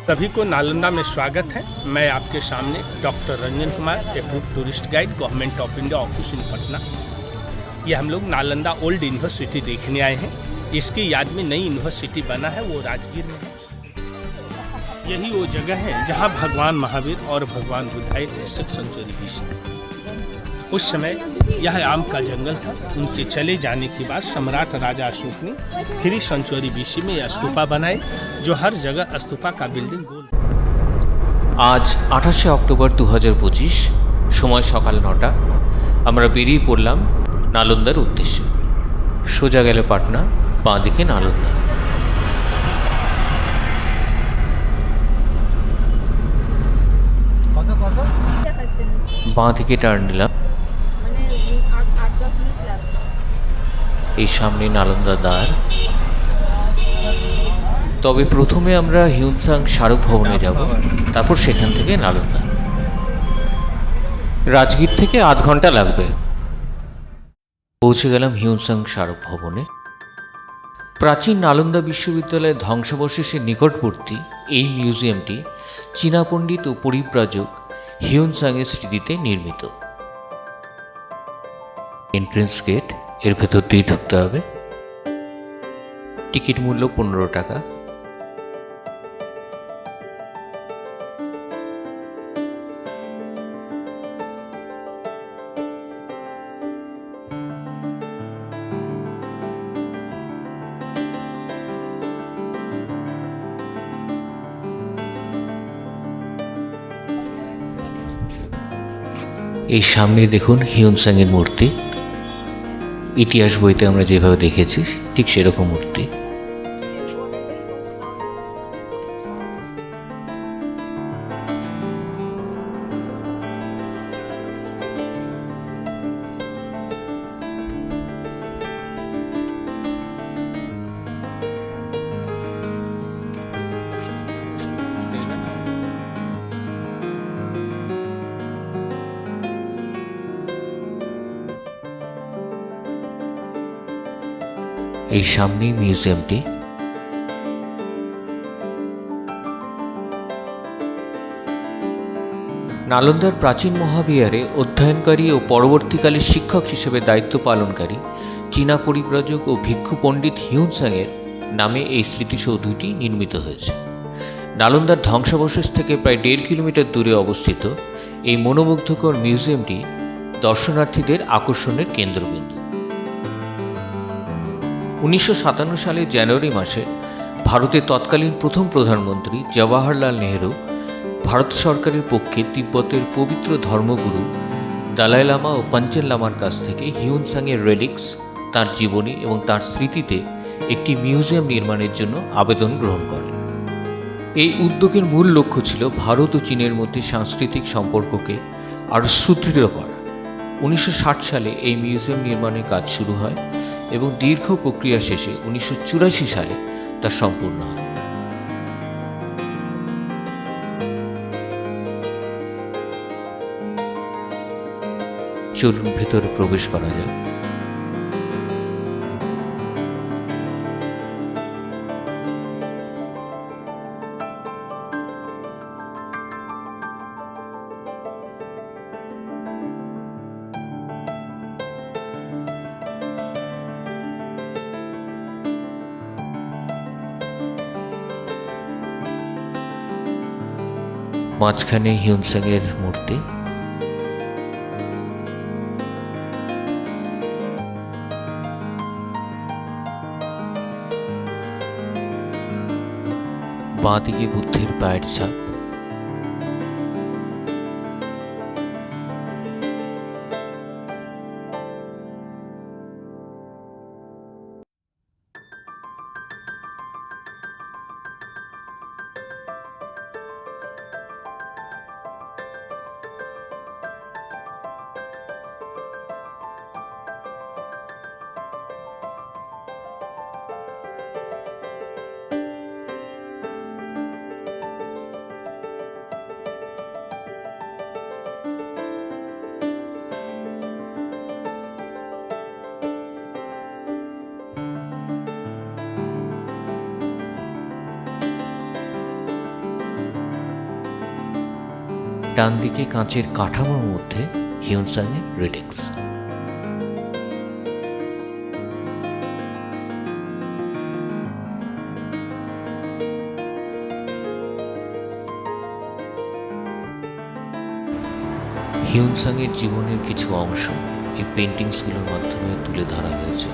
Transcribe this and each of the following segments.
सभी को नालंदा में स्वागत है। मैं आपके सामने doctor Ranjan Kumar, approved tourist guide, government of India, office in Patna. ये हम लोग नालंदा ओल्ड यूनिवर्सिटी देखने आए हैं। इसकी याद में नई यूनिवर्सिटी बना है, वो राजगीर में है। यही वो जगह है जहाँ भगवान महावीर और भगवान बुद्ध आए थे 6 सेंचुरी BC। उस समय यह आम का जंगल था। उनके चले जाने के बाद सम्राट राजा अशोक ने 3 सेंचुरी BC में यह स्तूपा बनाए, जो हर जगह स्तूपा का बिल्डिंग गोल। আজ 28শে অক্টোবর 2025 সময় সকাল 9টা। আমরা বেরিয়ে পড়লাম নালন্দার উদ্দেশ্যে। সোজা গেল পাটনা, বাঁ দিকে নালন্দা। বাঁ দিকে টার্ন নিলাম। এই সামনে নালন্দা দ্বার। তবে প্রথমে আমরা হিউনসাং স্মারক ভবনে যাব, তারপর সেখান থেকে নালন্দা। রাজগীর থেকে আধ ঘন্টা লাগবে। পৌঁছে গেলাম হিউনসাং স্মারক ভবনে। প্রাচীন নালন্দা বিশ্ববিদ্যালয়ের ধ্বংসাবশেষের নিকটবর্তী এই মিউজিয়ামটি চীনা পণ্ডিত ও পরিব্রাজক হিউনসাংয়ের স্মৃতিতে নির্মিত। এন্ট্রেন্স গেট, এর ভেতর দিয়ে ঢুকতে হবে। টিকিট মূল্য 15 টাকা। এই সামনে দেখুন হিউনসাং এর মূর্তি। ইতিহাস বইতে আমরা যেভাবে দেখেছি ঠিক সেরকম মূর্তি। এই সামনেই মিউজিয়ামটি। নালন্দার প্রাচীন মহাবিহারে অধ্যয়নকারী ও পরবর্তীকালে শিক্ষক হিসেবে দায়িত্ব পালনকারী চীনা পরিব্রাজক ও ভিক্ষু পণ্ডিত হিউনসাংয়ের নামে এই স্মৃতিসৌধটি নির্মিত হয়েছে। নালন্দার ধ্বংসাবশেষ থেকে প্রায় 1.5 কিলোমিটার দূরে অবস্থিত এই মনোমুগ্ধকর মিউজিয়ামটি দর্শনার্থীদের আকর্ষণের কেন্দ্রবিন্দু। 1957 সালের জানুয়ারি মাসে ভারতের তৎকালীন প্রথম প্রধানমন্ত্রী জওয়াহরলাল নেহেরু ভারত সরকারের পক্ষে তিব্বতের পবিত্র ধর্মগুরু দালাই লামা ও পাঞ্চেন লামার কাছ থেকে হিউনসাংয়ের রেলিক্স, তাঁর জীবনী এবং তাঁর স্মৃতিতে একটি মিউজিয়াম নির্মাণের জন্য আবেদন গ্রহণ করেন। এই উদ্যোগের মূল লক্ষ্য ছিল ভারত ও চীনের মধ্যে সাংস্কৃতিক সম্পর্ককে আরও সুদৃঢ় করা। 1960 সালে এই মিউজিয়াম নির্মাণের কাজ শুরু হয় এবং দীর্ঘ প্রক্রিয়া শেষে 1984 সালে তা সম্পূর্ণ হয়। চলুন ভেতরে প্রবেশ করা যায়। মাঝখানে হিউনসাংয়ের মূর্তি। বাঁ দিকে বুদ্ধের পায়ের ছাপ। ডান দিকে কাঁচের কাঠামোর মধ্যে হিউনসাংয়ের রেডিক্স। হিউনসাংয়ের জীবনের কিছু অংশ এই পেন্টিংসগুলোর মাধ্যমে তুলে ধরা হয়েছে।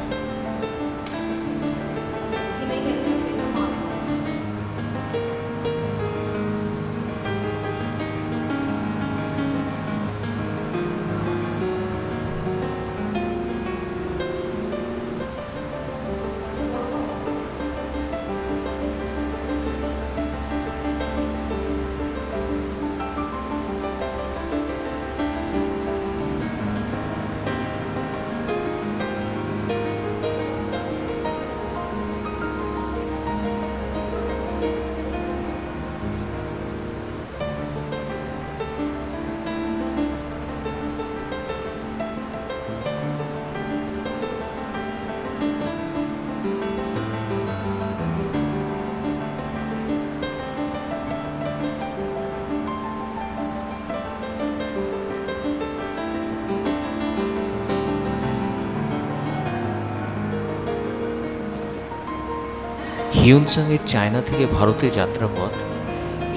হিউনসাংয়ের চায়না থেকে ভারতে যাত্রাপথ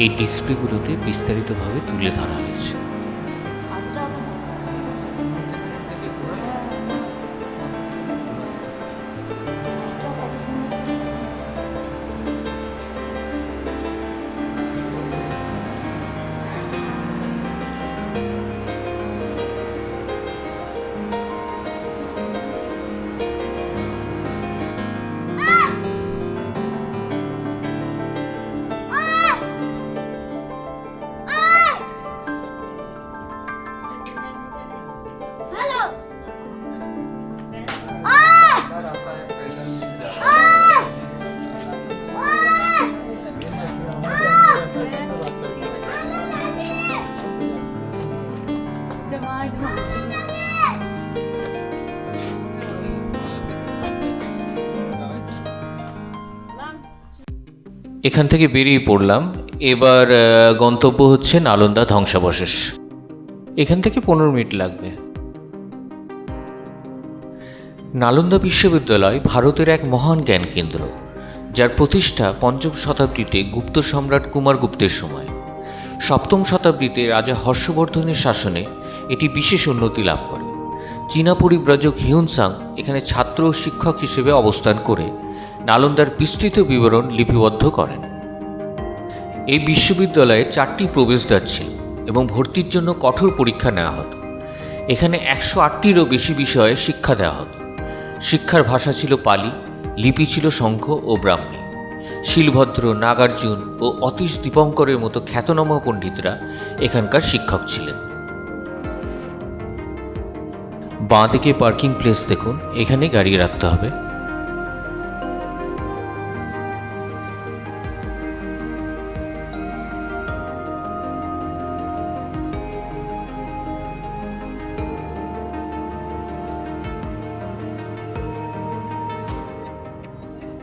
এই ডিসপ্লেগুলোতে বিস্তারিতভাবে তুলে ধরা হয়েছে। এখান থেকে বেরিয়ে পড়লাম। এবার গন্তব্য হচ্ছে নালন্দা ধ্বংসাবশেষ। এখান থেকে 15 মিনিট লাগবে। নালন্দা বিশ্ববিদ্যালয় ভারতের এক মহান জ্ঞান কেন্দ্র, যার প্রতিষ্ঠা 5ম শতাব্দীতে গুপ্ত সম্রাট কুমারগুপ্তের সময়। 7ম শতাব্দীতে রাজা হর্ষবর্ধনের শাসনে এটি বিশেষ উন্নতি লাভ করে। চীনা পরিব্রাজক হিউনসাং এখানে ছাত্র ও শিক্ষক হিসেবে অবস্থান করে নালন্দার বিস্তৃত বিবরণ লিপিবদ্ধ করেন। এই বিশ্ববিদ্যালয়ে 4টি প্রবেশদ্বার ছিল এবং ভর্তির জন্য কঠোর পরীক্ষা নেওয়া হতো। এখানে 108টিরও বেশি বিষয়ে শিক্ষা দেওয়া হতো। শিক্ষার ভাষা ছিল পালি, লিপি ছিল শঙ্খ ও ব্রাহ্মী। শিলভদ্র, নাগার্জুন ও অতীশ দীপঙ্করের মতো খ্যাতনামা পণ্ডিতরা এখানকার শিক্ষক ছিলেন। বাঁ দিকে পার্কিং প্লেস দেখুন, এখানে গাড়ি রাখতে হবে।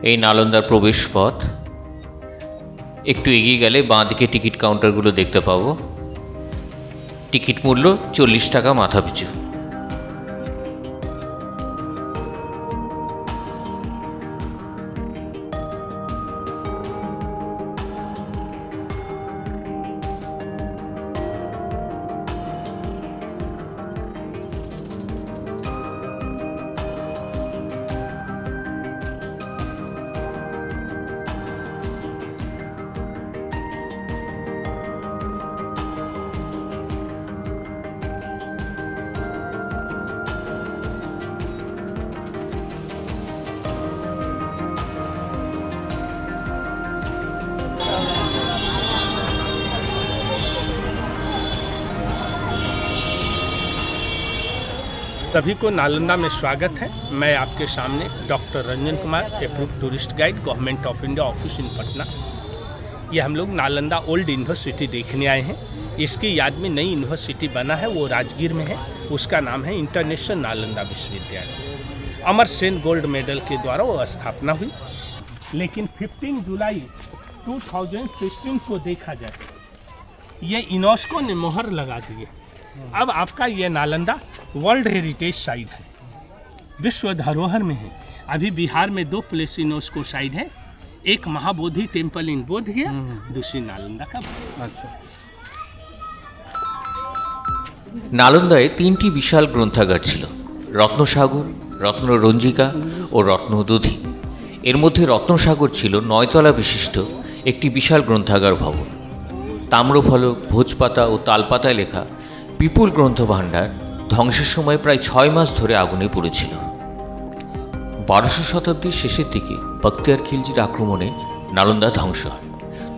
এই নালন্দার প্রবেশ পথ। একটু এগিয়ে গেলে বাঁ দিকে টিকিট কাউন্টারগুলো দেখতে পাবো। টিকিট মূল্য 40 টাকা মাথা পিছু। सभी को नालंदा में स्वागत है। मैं आपके सामने doctor Ranjan Kumar, approved tourist guide, government of India, office in Patna. ये हम लोग नालंदा ओल्ड यूनिवर्सिटी देखने आए हैं। इसकी याद में नई यूनिवर्सिटी बना है, वो राजगीर में है। उसका नाम है इंटरनेशनल नालंदा विश्वविद्यालय। अमर सेन गोल्ड मेडल के द्वारा वो स्थापना हुई, लेकिन 15 जुलाई 2016 को देखा जाए, ये यूनेस्को ने मोहर लगा दी है। अब आपका ये नालंदा वर्ल्ड हेरिटेज साइट है, विश्व धरोहर में है। अभी बिहार में 2 प्लेस यूनेस्को साइट है, एक महाबोधि टेम्पल इन बोध गया, दूसरी नालंदा का। আচ্ছা নালন্দায় 3টি বিশাল গ্রন্থাগার ছিল, রত্নসাগর, রত্নরঞ্জিকা ও রত্নদধি। এর মধ্যে রত্নসাগর ছিল 9 তলা বিশিষ্ট একটি বিশাল গ্রন্থাগার ভবন। তাম্রফলক, ভোজপাতা ও তালপাতায় লেখা বিপুল গ্রন্থভাণ্ডার ধ্বংসের সময় প্রায় 6 মাস ধরে আগুনে পুড়েছিল। 12শো শতাব্দীর শেষের দিকে বখতিয়ার খিলজির আক্রমণে নালন্দা ধ্বংস হয়।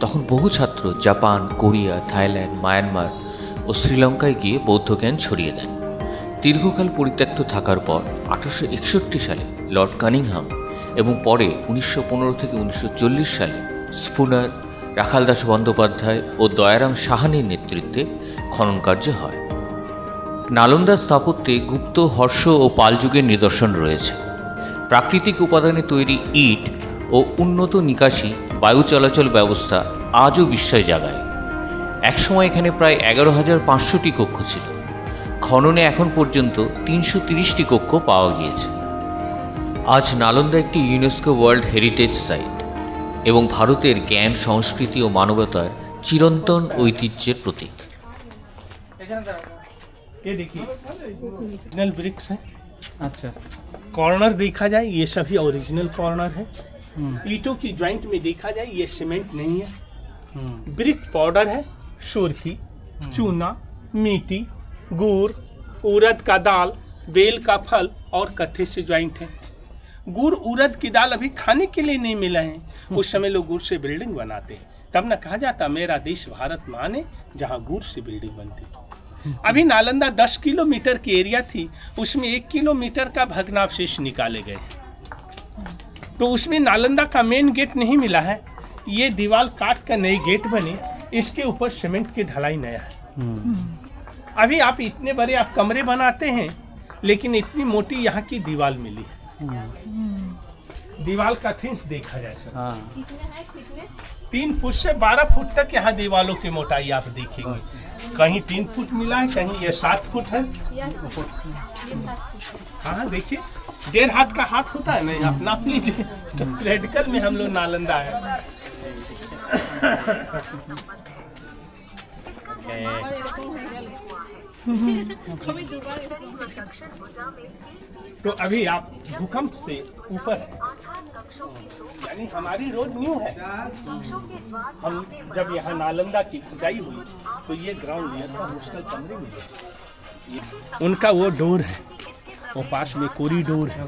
তখন বহু ছাত্র জাপান, কোরিয়া, থাইল্যান্ড, মায়ানমার ও শ্রীলঙ্কায় গিয়ে বৌদ্ধ জ্ঞান ছড়িয়ে দেন। দীর্ঘকাল পরিত্যক্ত থাকার পর 1861 সালে লর্ড কানিংহাম এবং পরে 1915 থেকে 1940 সালে স্পুনার, রাখালদাস বন্দ্যোপাধ্যায় ও দয়ারাম সাহানির নেতৃত্বে খনন কার্য হয়। নালন্দার স্থাপত্যে গুপ্ত, হর্ষ ও পাল যুগের নিদর্শন রয়েছে। প্রাকৃতিক উপাদানে তৈরি ইট ও উন্নত নিকাশি বায়ু চলাচল ব্যবস্থা আজও বিস্ময় জাগায়। একসময় এখানে প্রায় 11,500টি কক্ষ ছিল। খননে এখন পর্যন্ত 330টি কক্ষ পাওয়া গিয়েছে। আজ নালন্দা একটি ইউনেস্কো ওয়ার্ল্ড হেরিটেজ সাইট এবং ভারতের জ্ঞান, সংস্কৃতি ও মানবতার চিরন্তন ঐতিহ্যের প্রতীক। ये देखिए ओरिजिनल ब्रिक्स है। আচ্ছা कॉर्नर देखा जाए ये सभी ओरिजिनल कॉर्नर है। ईंटों की ज्वाइंट में देखा जाए ये सीमेंट नहीं है, ब्रिक पाउडर है, सुरखी, चूना, मिट्टी, गुड़, उड़द का दाल, बेल का फल और कत्थे से ज्वाइंट है। गुड़, उड़द की दाल अभी खाने के लिए नहीं मिला है। उस समय लोग गुड़ से बिल्डिंग बनाते हैं, तब ना कहा जाता मेरा देश भारत महान है जहाँ गुड़ से बिल्डिंग बनती। अभी नालंदा 10 किलोमीटर की एरिया थी, उसमें 1 किलोमीटर का भग्नावशेष निकाले गए, तो उसमें नालंदा का मेन गेट नहीं मिला है। ये दीवार काट कर नई गेट बने, इसके ऊपर सीमेंट की ढलाई नया है। अभी आप इतने बड़े आप कमरे बनाते हैं, लेकिन इतनी मोटी यहाँ की दीवार मिली है। दीवार का थिन्स देखा जाए सर, हाँ 3 फुट से 12 फुट तक यहाँ दीवारों की मोटाई आप देखेंगे। कहीं 3 फुट मिला है, कहीं ये 7 फुट है। हाँ देखिए 1.5 हाथ का हाथ होता है नहीं, आप नाप लीजिए। तो प्रैक्टिकल में हम लोग नालंदा है। तो अभी आप भूकंप से ऊपर है, यानी हमारी रोड न्यू है। हम जब यहाँ नालंदा की खुदाई हुई तो ये ग्राउंड लिया था, हॉस्टल कमरे मिले। उनका वो डोर है, वो पास में कॉरिडोर है,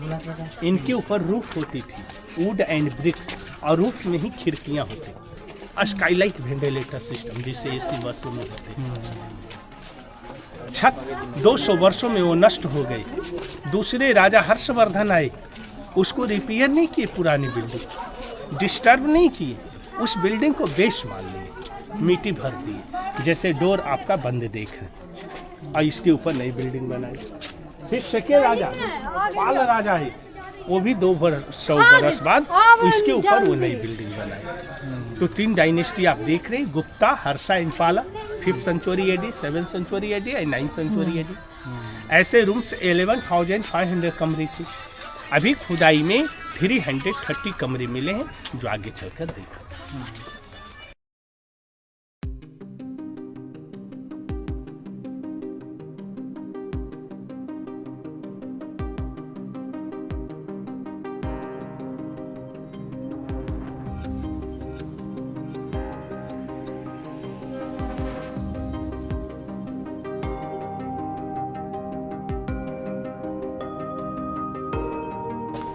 इनके ऊपर रूफ होती थी, वुड एंड ब्रिक्स, और रूफ में ही खिड़कियाँ होती। स्काईलाइट वेंटिलेटर सिस्टम जिसे एसी बसों में होते हैं। छत 200 वर्षों में वो नष्ट हो गई। दूसरे राजा हर्षवर्धन आए, उसको रिपेयर नहीं किए, पुरानी बिल्डिंग डिस्टर्ब नहीं किए, उस बिल्डिंग को बेस मान लिए, मिट्टी भर दी, जैसे डोर आपका बंद देख रहे हैं, और इसके ऊपर नई बिल्डिंग बनाई। फिर सेकेंड राजा पाल राजा है, वो भी 200 बरस बाद इसके ऊपर वो नई बिल्डिंग बनाई। तो 3 डायनेस्टी आप देख रहे हैं, Gupta, Harsha and Pala, 5th century AD, 7th century AD and 9th century AD. ऐसे रूम्स 11,500 कमरे थे। अभी खुदाई में 330 कमरे मिले हैं, जो आगे चलकर देखा।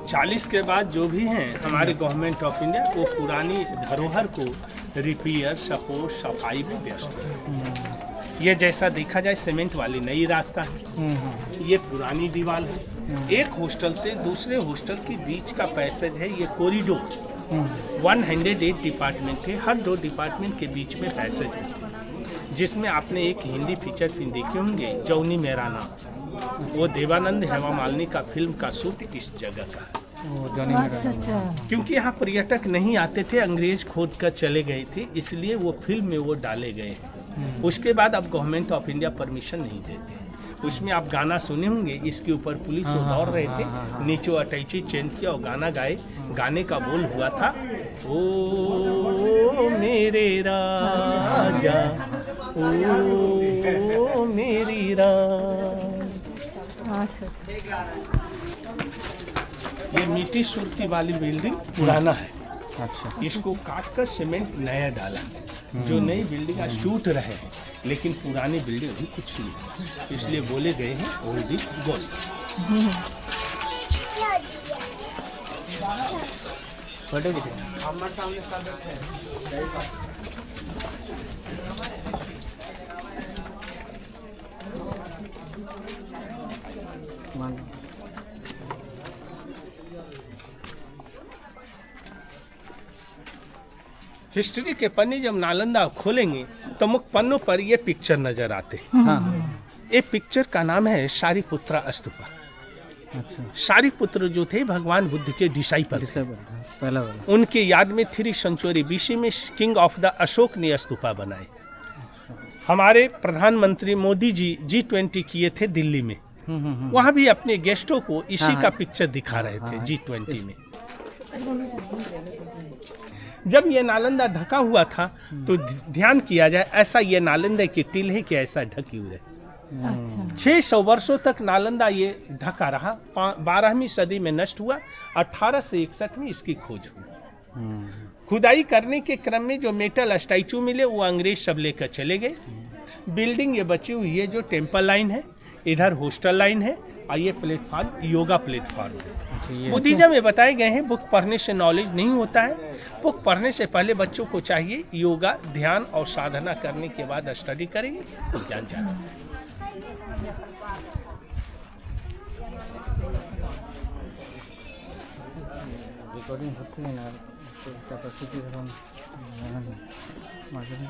चालीस के बाद जो भी हैं हमारे गवर्नमेंट ऑफ इंडिया, वो पुरानी धरोहर को रिपेयर, सपोर्ट, सफाई में व्यस्त है। ये जैसा देखा जाए सीमेंट वाली नई रास्ता है, ये पुरानी दीवार है। एक हॉस्टल से दूसरे हॉस्टल के बीच का पैसेज है, ये कॉरिडोर। 108 डिपार्टमेंट है, हर 2 डिपार्टमेंट के बीच में पैसेज है, जिसमें आपने एक हिंदी फीचर फिल्म देखे होंगे, जौनी मेरा नाम, वो देवानंद हेमा मालिनी का फिल्म का शूट इस जगह का है। अच्छा। क्योंकि यहाँ पर्यटक नहीं आते थे, अंग्रेज खोद कर चले गए थे, इसलिए वो फिल्म में वो डाले गए हैं। उसके बाद अब गवर्नमेंट ऑफ इंडिया परमिशन नहीं देते हैं। उसमें आप गाना सुने होंगे, इसके ऊपर पुलिस वो दौड़ रहे थे, नीचे अटैची चेंज किया और गाना गाए। गाने का बोल हुआ था, ओ मेरे राजा, ओ मेरी राज। अच्छा अच्छा। ये मिट्टी सुरती वाली बिल्डिंग पुराना है, अच्छा इसको काट कर सीमेंट नया डाला। जो नई बिल्डिंग आज टूट रहे हैं, लेकिन पुरानी बिल्डिंग अभी कुछ नहीं है, इसलिए बोले गए हैं old is gold. Photo history के पन्ने जब नालंदा खोलेंगे तो मुख्य पन्नों पर ये पिक्चर नजर आते हैं। हाँ ये पिक्चर का नाम है सारिपुत्रा स्तूपा। अच्छा सारिपुत्र जो थे भगवान बुद्ध के डिसाइपल थे। पहला वाला उनके याद में 3 सेंचुरी बीसी में किंग ऑफ द अशोक ने स्तूपा बनाए। हमारे प्रधानमंत्री मोदी जी G20 किए थे दिल्ली में, वहाँ भी अपने गेस्टों को इसी का पिक्चर दिखा रहे थे G20 में। जब ये नालंदा ढका हुआ था तो ध्यान किया जाए, ऐसा ये नालंदा की टिल है कि ऐसा ढकी हुई है। 600 वर्षों तक नालंदा ये ढका रहा। 12वीं सदी में नष्ट हुआ, 1861 में इसकी खोज हुई। खुदाई करने के क्रम में जो मेटल स्टैचू मिले वो अंग्रेज सब लेकर चले गए। बिल्डिंग ये बची हुई है, जो टेम्पल लाइन है, इधर हॉस्टल लाइन है और ये प्लेटफॉर्म योगा प्लेटफॉर्म है। बुद्धिज्म में बताए गए हैं बुक पढ़ने से नॉलेज नहीं होता है। बुक पढ़ने से पहले बच्चों को चाहिए योगा, ध्यान और साधना करने के बाद स्टडी करेंगे तो ज्ञान जाएगा। रिकॉर्डिंग होती है ना, तो कैपेसिटी हम मार्केटिंग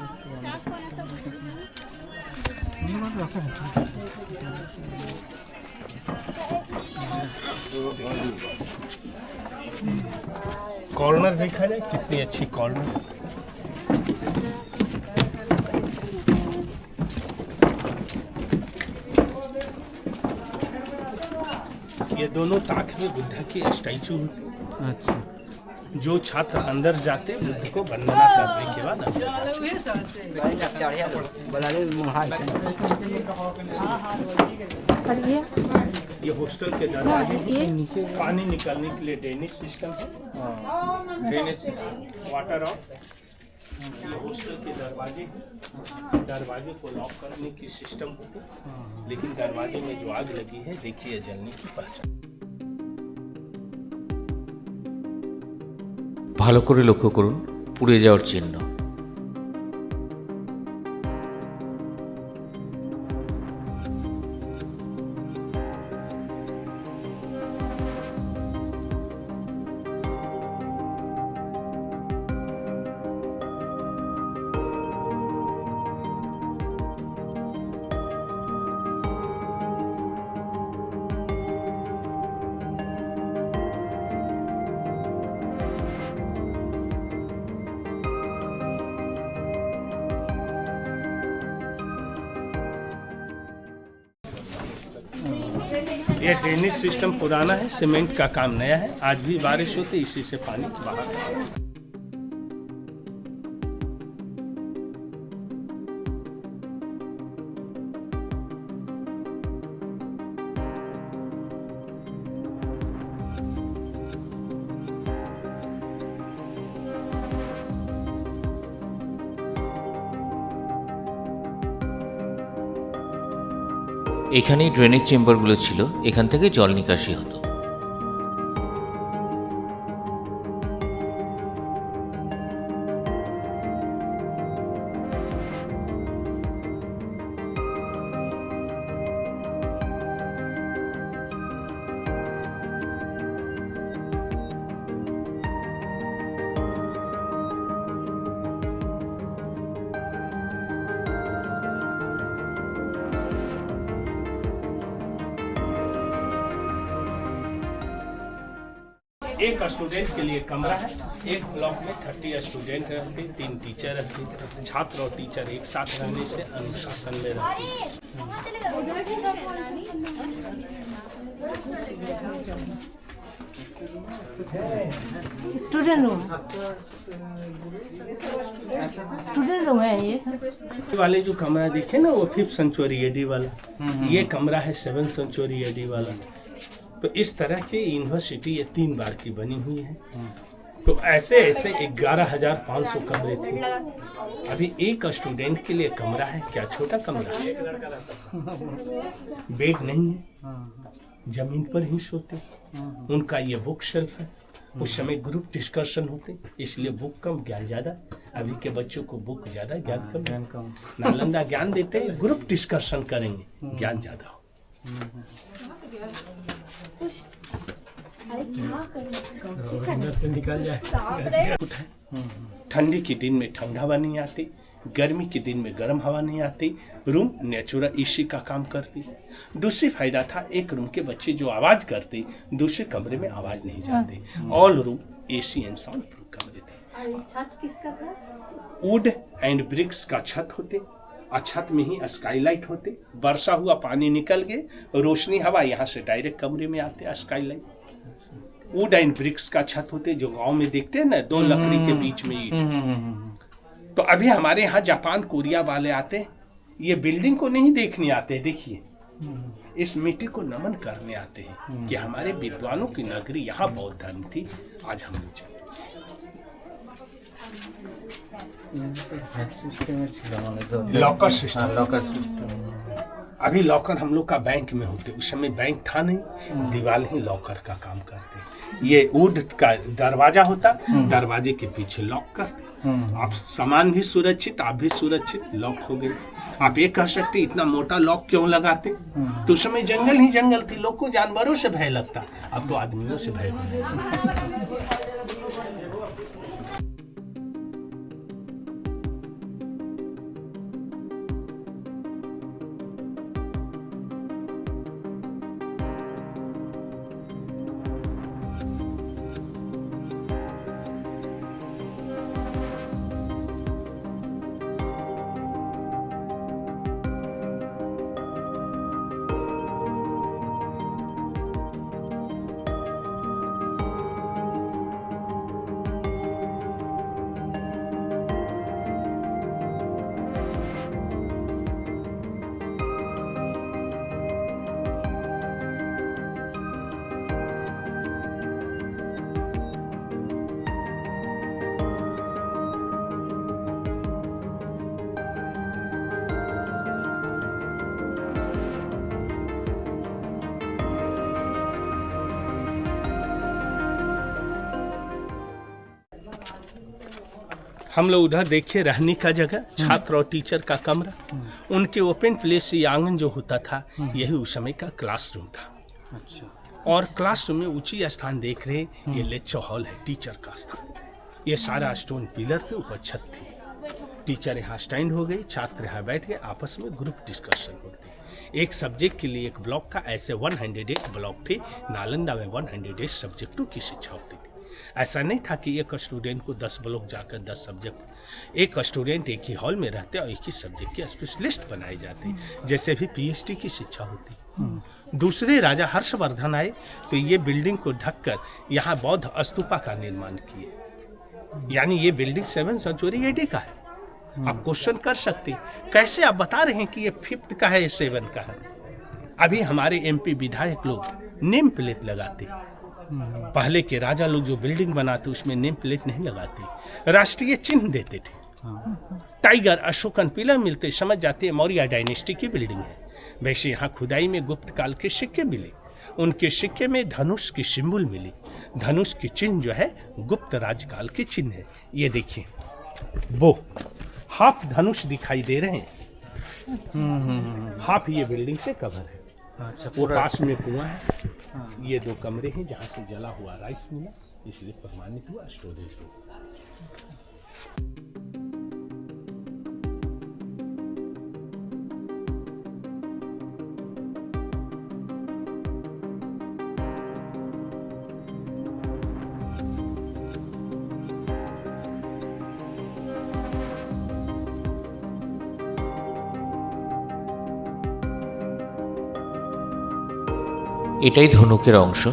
कॉर्नर देखा जाए कितनी अच्छी कॉर्नर। ये दोनों ताक में बुद्ध की स्टैचू होती। अच्छा जो छात्र अंदर जाते बुद्ध को वंदना करने के बाद अंदर और ये हॉस्टल के दरवाजे पानी निकालने के लिए ड्रेनेज सिस्टम है। ड्रेनेज वाटर ऑफ ये हॉस्टल के दरवाजे को लॉक करने की सिस्टम होती, लेकिन दरवाजे में जो आग लगी है देखिए जलने की पहचान। ভালো করে লক্ষ্য করুন পুড়ে যাওয়ার চিহ্ন। ये ड्रेनेज सिस्टम पुराना है, सीमेंट का काम नया है। आज भी बारिश होती इसी से पानी बाहर। এখানেই ড্রেনেজ চেম্বারগুলো ছিল, এখান থেকে জল নিকাশি হতো। एक स्टूडेंट के लिए कमरा है। एक ब्लॉक में 30 स्टूडेंट रहते, 3 टीचर रहते। छात्र और टीचर एक साथ रहने से अनुशासन में रहते। स्टूडेंट रूम है ये। वाले जो कमरा देखे ना वो 5th सेंचुरी एडी वाला, ये कमरा है 7th सेंचुरी एडी वाला। तो इस तरह की यूनिवर्सिटी ये 3 बार की बनी हुई है। तो ऐसे ऐसे 11,500 कमरे थे। अभी एक स्टूडेंट के लिए कमरा है, क्या छोटा कमरा है। बेड नहीं है, जमीन पर ही सोते। उनका ये बुक शेल्फ है। उस समय ग्रुप डिस्कशन होते, इसलिए बुक कम ज्ञान ज्यादा। अभी के बच्चों को बुक ज्यादा ज्ञान कम। नालंदा ज्ञान देते, ग्रुप डिस्कशन करेंगे, ज्ञान ज्यादा हो। से निकल जाए। ठंडी के दिन में ठंडा हवा नहीं आती, गर्मी के दिन में गर्म हवा नहीं आती। रूम नेचुरल एसी का काम करती। दूसरी फायदा था, एक रूम के बच्चे जो आवाज करते दूसरे कमरे में आवाज नहीं जाती। All room AC and sound proof कमरे थे। छत किसका था? वुड एंड ब्रिक्स का छत होते और छत में ही स्काईलाइट होते। वर्षा हुआ पानी निकल गए, रोशनी हवा यहाँ से डायरेक्ट कमरे में आते। स्काईलाइट वुड एंड ब्रिक्स का छत होते, जो गांव में देखते हैं ना, 2 लकड़ी के बीच में ईंट। तो अभी हमारे यहाँ जापान कोरिया वाले आते, ये बिल्डिंग को नहीं देखने आते, देखिए इस मिट्टी को नमन करने आते हैं कि हमारे विद्वानों की नगरी यहाँ बौद्ध धर्म थी। आज हम लोग लॉकर सिस्टम। अभी लॉकर हम लोग का बैंक में होते, उस समय बैंक था नहीं, दीवार ही लॉकर का काम करते। ये वुड का दरवाजा होता, दरवाजे के पीछे लॉक करते। आप सामान भी सुरक्षित, आप भी सुरक्षित, लॉक हो गए। आप ये कह सकते इतना मोटा लॉक क्यों लगाते, तो उस समय जंगल ही जंगल थी, लोग को जानवरों से भय लगता, अब तो आदमियों से भय होता। हम लोग उधर देखिए रहने का जगह, छात्र और टीचर का कमरा, उनके ओपन प्लेस से आंगन जो होता था यही उस समय का क्लासरूम था। अच्छा। और क्लासरूम में ऊंची स्थान देख रहे, ये लेक्चर हॉल है, टीचर का स्थान। ये सारा स्टोन पिलर थे, ऊपर छत थी। टीचर यहाँ स्टैंड हो गई, छात्र यहाँ बैठ गए, आपस में ग्रुप डिस्कशन होती। एक सब्जेक्ट के लिए एक ब्लॉक था, ऐसे 108 ब्लॉक थे। नालंदा में 108 सब्जेक्टों की शिक्षा होती थी। ऐसा नहीं था कि एक स्टूडेंट को 10 ब्लॉक जाकर 10 सब्जेक्ट। एक स्टूडेंट एक ही हॉल में रहते और एक ही सब्जेक्ट के स्पेशलिस्ट बनाए जाते, जैसे भी पीएचडी की शिक्षा होती। दूसरे राजा हर्षवर्धन आए तो ये बिल्डिंग को ढककर यहाँ बौद्ध स्तूपा का निर्माण किए। यानी ये बिल्डिंग 7th सेंचुरी एडी का है। आप क्वेश्चन कर सकते, कैसे आप बता रहे हैं कि ये 5th का है, ये 7 का है। अभी हमारे एमपी विधायक लोग नेम प्लेट लगाते, पहले के राजा लोग जो बिल्डिंग बनाते उसमें नेम प्लेट नहीं लगाते, राष्ट्रीय चिन्ह देते थे। टाइगर, अशोकन पिलर मिलते, समझ जाते मौर्य डायनेस्टी की बिल्डिंग है। वैसे यहाँ खुदाई में गुप्त काल के सिक्के मिले, उनके सिक्के में धनुष की सिंबल मिली। धनुष की चिन्ह जो है गुप्त राजकाल के चिन्ह है। ये देखिए, वो हाफ धनुष दिखाई दे रहे हैं, हाफ ये बिल्डिंग से कवर है। अच्छा, वो पास में कुआं है। ये 2 कमरे हैं जहाँ से जला हुआ राइस मिला, इसलिए प्रमाणित हुआ स्टोरेज हो। এটাই ধনুকের অংশ।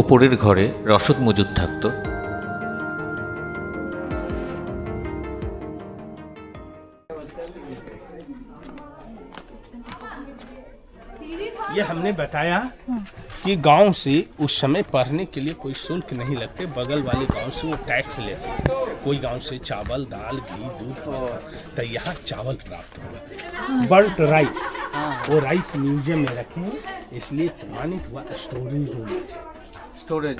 ওপরের ঘরে রসদ মজুদ থাকতো। ये हमने बताया कि गांव से उस समय पढ़ने के लिए कोई शुल्क नहीं लगते, बगल वाले गांव से वो टैक्स लेते। कोई गांव से चावल, दाल, घी, दूध, तो यहाँ चावल प्राप्त होगा। बर्ट राइस, वो राइस म्यूजियम में रखे हैं, इसलिए प्रमाणित हुआ स्टोरेज रूम। स्टोरेज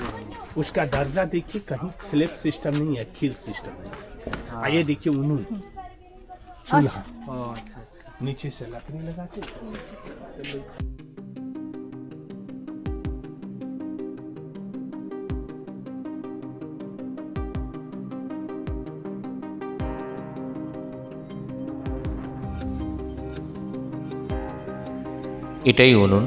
उसका दर्जा देखिए, कहीं स्लैब सिस्टम नहीं है, खील सिस्टम है। आइए देखिए उन्होंने चूल्हा नीचे से लकड़ी लगाते। এটাই উনুন।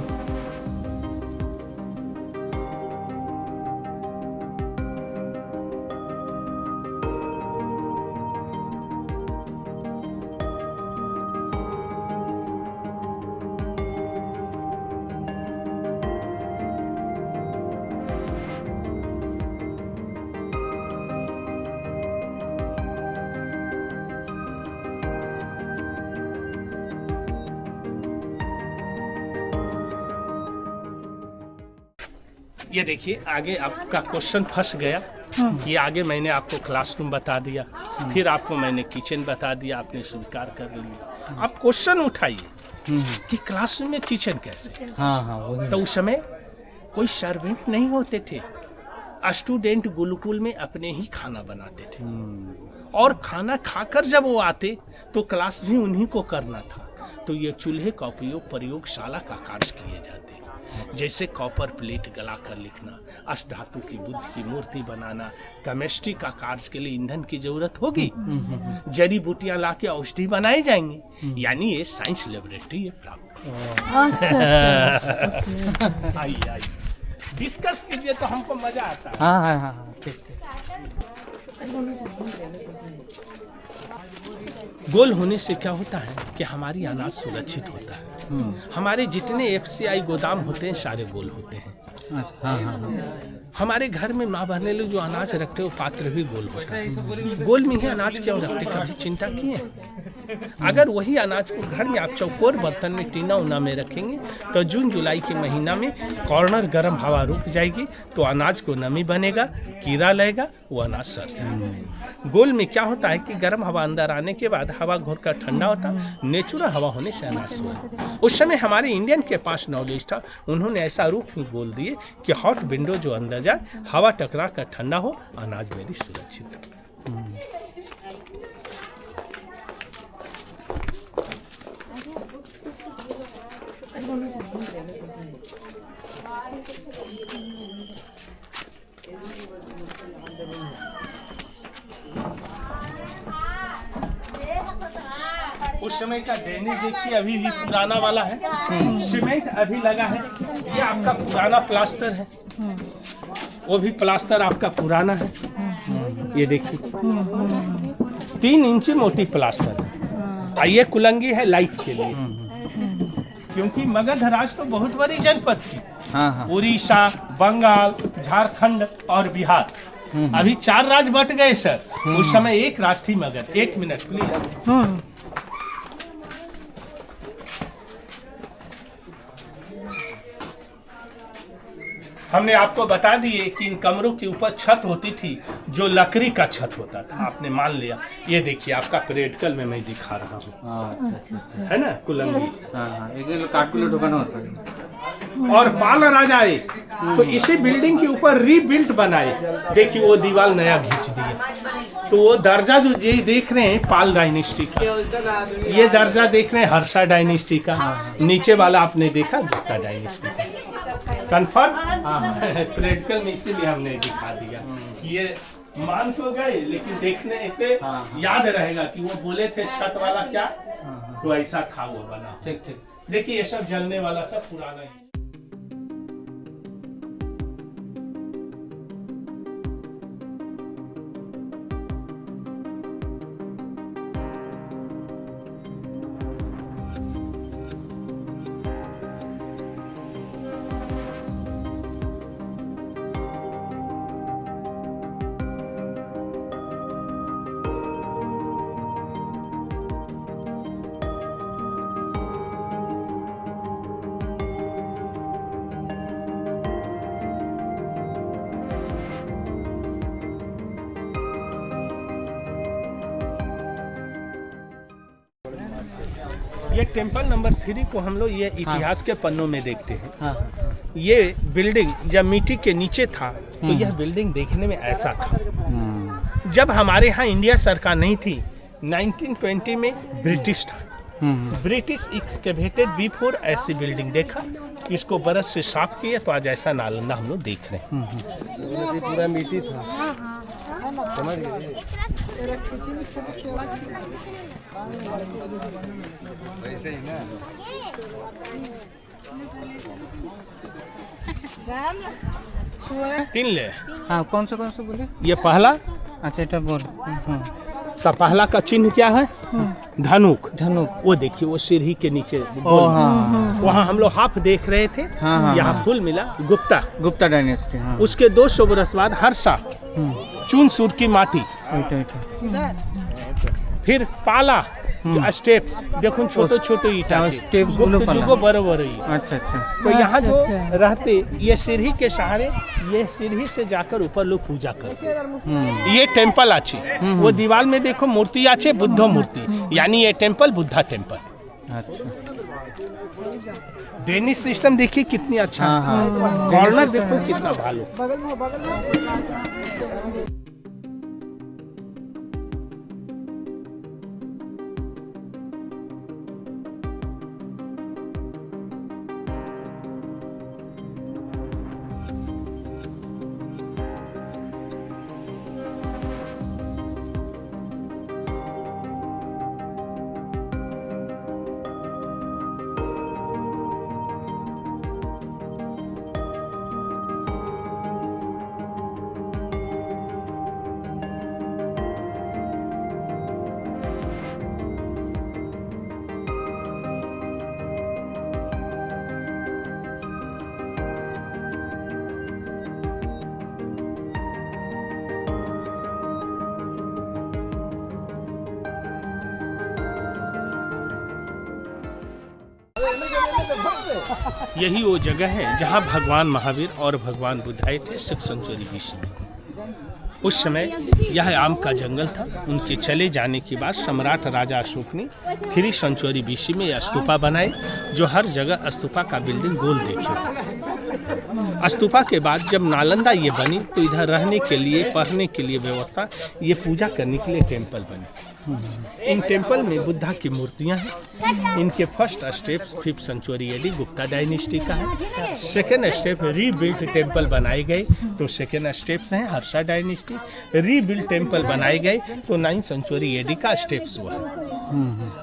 ये देखिए आगे आपका क्वेश्चन फंस गया कि आगे मैंने आपको क्लासरूम बता दिया, फिर आपको मैंने किचन बता दिया, आपने स्वीकार कर लिया। अब क्वेश्चन उठाइए कि क्लासरूम में किचन कैसे। वही। तो उस समय कोई सर्वेंट नहीं होते थे, स्टूडेंट गुरुकुल में अपने ही खाना बनाते थे, और खाना खाकर जब वो आते तो क्लास भी उन्हीं को करना था। तो ये चूल्हे का उपयोग प्रयोगशाला का कार्य किए जाते, जैसे कॉपर प्लेट गलाकर लिखना, अष्टधातु की बुद्ध की मूर्ति बनाना, केमिस्ट्री का कार्य के लिए ईंधन की जरूरत होगी, जड़ी बूटियां लाके औषधि बनाए जाएंगे, यानी ये साइंस लेबोरेटरी है प्राप्त। आइए आइए डिस्कस कीजिए तो हमको मजा आता है। हाँ ठीक। गोल होने से क्या होता है कि हमारी अनाज सुरक्षित होता है। हमारे जितने एफसीआई गोदाम होते हैं सारे गोल होते हैं। हमारे घर में माँ बहने लोग जो अनाज रखते हैं वो पात्र भी गोल होता है। गोल में ही अनाज क्यों रखते, कभी चिंता किए? अगर वही अनाज को घर में आप चौकोर बर्तन में टीना उना में रखेंगे तो जून जुलाई के महीना में कॉर्नर गर्म हवा रुक जाएगी तो अनाज को नमी बनेगा, कीड़ा लगेगा, वो अनाज सड़ जाएगा। गोल में क्या होता है कि गर्म हवा अंदर आने के बाद हवा घोर कर ठंडा होता, नेचुरल हवा होने से अनाज सोए। उस समय हमारे इंडियन के पास नॉलेज था, उन्होंने ऐसा रूप में बोल दिए कि हॉट विंडो जो अंदर जाए, हवा टकरा कर ठंडा हो, अनाज मेरी सुरक्षित हो। उस समय का ड्रेनेज देखिए अभी भी पुराना वाला है, सीमेंट अभी लगा है, ये आपका पुराना प्लास्टर है, वो भी प्लास्टर आपका पुराना है। ये देखिए 3 इंच मोटी प्लास्टर है। ये कुलंगी है लाइट के लिए, क्योंकि मगध राज तो बहुत बड़ी जनपद थी, उड़ीसा, बंगाल, झारखंड और बिहार। अभी 4 राज्य बट गए सर, उस समय एक राज थी मगध। 1 minute please. हमने आपको बता दिए कि इन कमरों के ऊपर छत होती थी जो लकड़ी का छत होता था, आपने मान लिया। ये देखिए आपका प्रैक्टिकल में मैं दिखा रहा हूँ, है ना कुलंगी। एक काटकुले ढुकाना होता है। और पाल राजा आए तो इसी बिल्डिंग के ऊपर रीबिल्ट बनाए। देखिए वो दीवार नया खींच दिया, तो वो दर्जा जो ये देख रहे हैं पाल डायनेस्टी का, ये दर्जा देख रहे हैं हर्षा डायनेस्टी का, नीचे वाला आपने देखा गुप्ता डायनेस्टी का। कंफर्म प्रैक्टिकल में इसीलिए हमने दिखा दिया। ये मान तो गए लेकिन देखने से याद रहेगा कि वो बोले थे छत वाला क्या, तो ऐसा था वो बना। ठीक ठीक। देखिए ये सब जलने वाला सब पुराना है। ये टेम्पल नंबर 3 को हम लोग ये इतिहास के पन्नों में देखते हैं। हाँ ये बिल्डिंग जब मिट्टी के नीचे था तो यह बिल्डिंग देखने में ऐसा था। जब हमारे यहाँ इंडिया सरकार नहीं थी 1920 में ब्रिटिश था। ब्रिटिश एक्सकेवेटेड बिफोर ऐसी बिल्डिंग देखा, इसको बरस से साफ किया तो आज ऐसा नालंदा हम लोग देख रहे हैं। पूरा मिट्टी था, समझ गए। वैसे ही ना। तीन ले। हाँ कौन सा बोले? ये पहला, अच्छा এটা बोल। तो पहला का चिन्ह क्या है? धनुक। धनुक। वो देखिए वो सीढ़ी के नीचे ओ हाँ। वहाँ हम लोग हाफ देख रहे थे। हाँ, यहाँ हाँ। फूल मिला गुप्ता डायनेस्टी। हाँ। उसके 200 बरस बाद हर्षा चून सूर की माटी, फिर पाला स्टेप्स देखो छोटे छोटे ईटा स्टेप्स बराबर। अच्छा अच्छा। तो यहाँ जो रहते ये सीढ़ी के सहारे, ये सीढ़ी से जाकर ऊपर लोग पूजा करते। ये टेम्पल आछे, वो दीवार में देखो मूर्ति आछे, बुद्ध मूर्ति, यानी ये temple Buddha temple. Drainage system देखिए कितनी अच्छा, कॉर्नर देखो कितना भालो। यही वो जगह है जहाँ भगवान महावीर और भगवान बुद्ध आए थे 6 सेंचुरी BC में। उस समय यह आम का जंगल था। उनके चले जाने के बाद सम्राट राजा अशोक ने 3 सेंचुरी BC में स्तूपा बनाए, जो हर जगह स्तूपा का बिल्डिंग गोल देखे। स्तूपा के बाद जब नालंदा ये बनी तो इधर रहने के लिए, पढ़ने के लिए व्यवस्था, ये पूजा करने के लिए टेम्पल बने। इन टेम्पल में बुद्धा की मूर्तियां हैं। इनके first steps 5th century AD Gupta dynasty का है। सेकेंड स्टेप रीबिल्ट टेम्पल बनाए गए तो सेकेंड स्टेप्स हैं हर्षा डायनेस्टी। रीबिल्ट टेम्पल बनाए गए तो 9th सेंचुरी AD का स्टेप्स हुआ।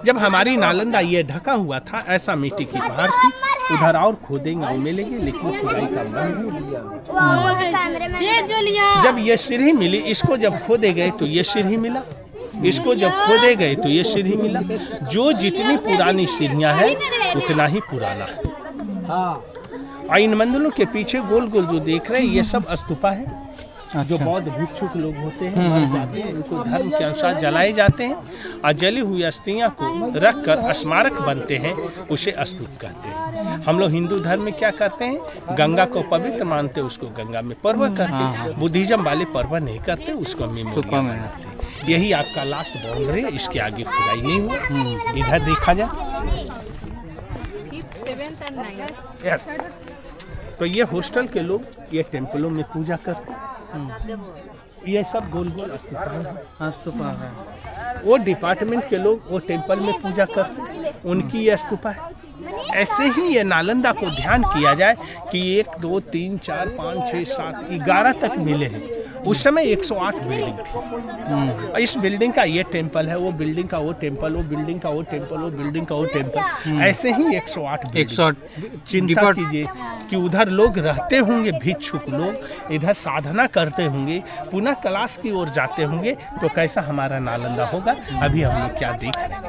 जब हमारी नालंदा ये ढका हुआ था, ऐसा मिट्टी की पहाड़ थी, उधर और खोदेंगे और मिलेंगे, लेकिन खुदाई का मन नहीं दिया। जब ये सीढ़ी मिली, इसको जब खोदे गए तो ये सीढ़ी मिला, इसको जब खोदे गए तो ये सीढ़ी मिला। जो जितनी पुरानी सीढ़ियां हैं उतना ही पुराना है। इन मंदिरों के पीछे गोल गोल जो देख रहे हैं ये सब स्तूपा है। जो बौद्ध भिक्षुक लोग होते हैं, मर जाते हैं, उनको धर्म के अनुसार जलाए जाते हैं और जली हुई अस्थियां को रख कर स्मारक बनते हैं, उसे स्तूप कहते हैं। हम लोग हिंदू धर्म में क्या करते हैं, गंगा को पवित्र मानते, उसको गंगा में पर्व करते हैं। बुद्धिज्म वाले पर्व नहीं करते, उसको मेमोरियल मनाते हैं। यही आपका लास्ट बाउंड्री है, इसके आगे खुदाई नहीं हुआ। इधर देखा जाए, यस, तो ये हॉस्टल के लोग ये टेम्पलों में पूजा करते हैं। ये सब गोल गोल स्तूपा है। वो डिपार्टमेंट के लोग वो टेम्पल में पूजा करते हैं, उनकी ये स्तूपा है। ऐसे ही ये नालंदा को ध्यान किया जाए कि 1 2 3 4 5 6 7 11 तक मिले हैं। उस समय 108 बिल्डिंग थी। और इस बिल्डिंग का ये टेम्पल है, वो बिल्डिंग का वो टेम्पल, वो बिल्डिंग का वो टेम्पल, वो बिल्डिंग का वो टेम्पल, ऐसे ही 108 बिल्डिंग। चिंता कीजिए कि उधर लोग रहते होंगे, भिक्षुक लोग इधर साधना करते होंगे, पुनः क्लास की ओर जाते होंगे, तो कैसा हमारा नालंदा होगा। अभी हम लोग क्या देख रहे हैं,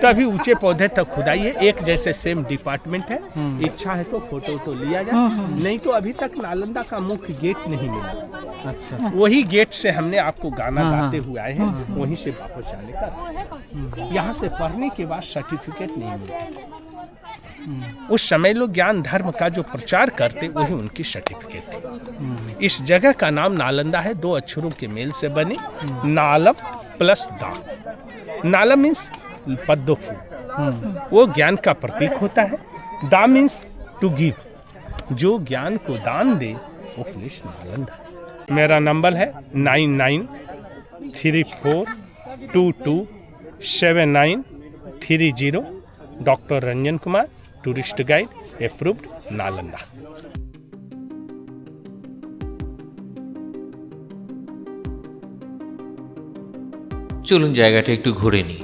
तो अभी ऊंचे पौधे तक खुदाई है, एक जैसे सेम डिपार्टमेंट है। इच्छा है तो फोटो तो लिया जाए, नहीं तो अभी तक नालंदा का मुख्य गेट नहीं मिला। अच्छा। वही गेट से हमने आपको गाना गाते हुए आए हैं, वहीं से वापस जाने का। यहाँ से पढ़ने के बाद सर्टिफिकेट नहीं मिलता। उस समय लोग ज्ञान धर्म का जो प्रचार करते वही उनकी सर्टिफिकेट थी। इस जगह का नाम नालंदा है, 2 अक्षरों के मेल से बने, नालम प्लस दा। नालम मीन्स पद्म फूल, वो ज्ञान का प्रतीक होता है। दा मीन्स टू गिव, जो ज्ञान को दान दे वो प्लेस नालंदा। मेरा नंबर है 9934227930। Doctor Ranjan Kumar, tourist guide, approved, Nalanda. চলুন জায়গাটা একটু ঘুরে নিই।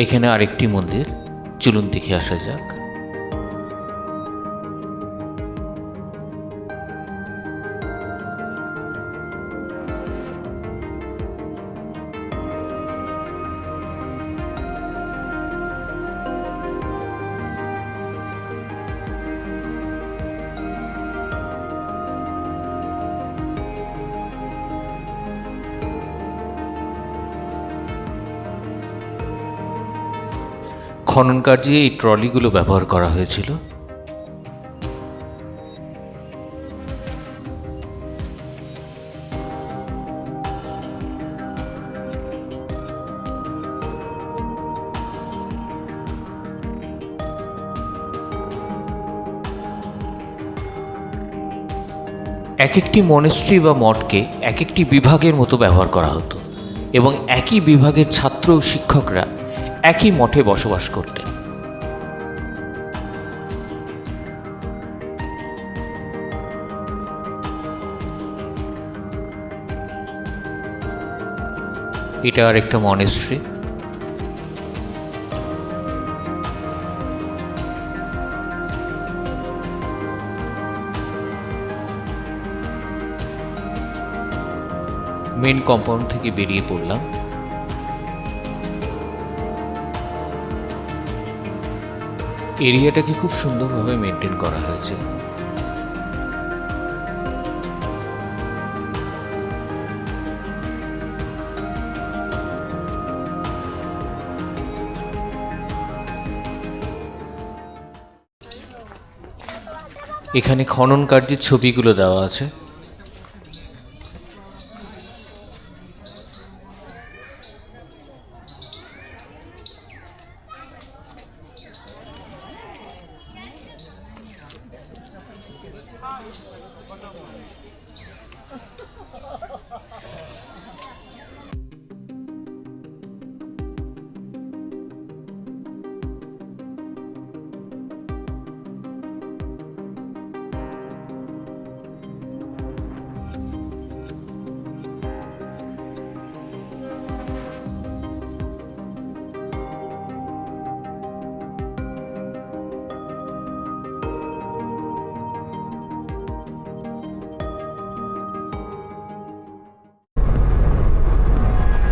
এখানে আরেকটি মন্দির, চলুন দেখে আসা যাক। খনন কার্যে এই ট্রলিগুলো ব্যবহার করা হয়েছিল। এক একটি মনেস্ট্রি বা মঠকে এক একটি বিভাগের মতো ব্যবহার করা হতো এবং একই বিভাগের ছাত্র ও শিক্ষকরা একই মঠে বসবাস করতেন। এটা আর একটা মনেস্ট্রি। মেন কম্পাউন্ড থেকে বেরিয়ে পড়লাম। এরিয়াটাকে খুব সুন্দরভাবে মেনটেন করা হয়েছে। এখানে খনন কার্যের ছবিগুলো দেওয়া আছে।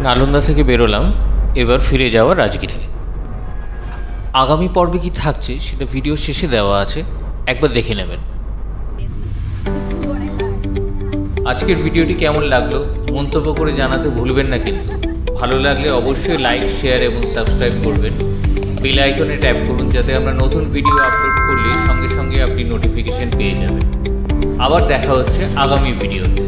নালন্দা থেকে বেরোলাম, এবার ফিরে যাওয়া রাজগীরে। আগামী পর্বে কি থাকছে সেটা ভিডিও শেষে দেওয়া আছে, একবার দেখে নেবেন। আজকের ভিডিওটি কেমন লাগলো মন্তব্য করে জানাতে ভুলবেন না কিন্তু। ভালো লাগলে অবশ্যই লাইক, শেয়ার এবং সাবস্ক্রাইব করবেন। বেল আইকনে ট্যাপ করুন যাতে আমরা নতুন ভিডিও আপলোড করলে সঙ্গে সঙ্গে আপনি নোটিফিকেশন পেয়ে যাবেন। আবার দেখা হচ্ছে আগামী ভিডিওতে।